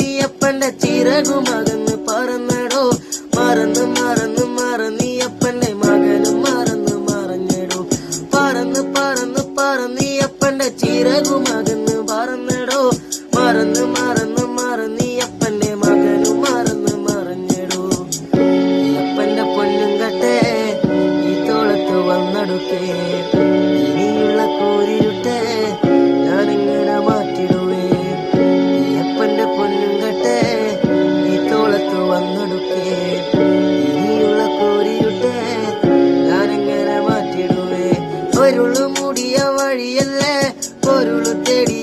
നീയപ്പന്റെ ചിറകുമകന്ന് പറന്നടോ. മറന്ന് മറന്ന് മറന്നീയപ്പന്റെ മകനും മറന്ന് മറഞ്ഞടോ. പറന്ന് പറന്ന് പറന്നീയപ്പന്റെ ചിറകുമകന്ന് പറന്നടോ. മറന്ന് മറന്ന് മറന്നീയപ്പന്റെ മകനും മറന്ന് മറഞ്ഞടോ. നീയപ്പന്റെ പൊന്നും കട്ടെ ഈ തോളത്ത് വന്നടുക്കേ. ഇനിയുള്ള കൂരിരുട്ടെ ഞാനിങ്ങനെ മാറ്റിടുവേ. നീയപ്പന്റെ പൊന്നും കട്ടെ ഈ തോളത്ത് വന്നടുക്കേ. ഇനിയുള്ള കൂരിരുട്ടെ ഞാനിങ്ങനെ മാറ്റിടുവേ. പൊരുളു മൂടിയ വഴിയല്ലേ പൊരുളു തേടി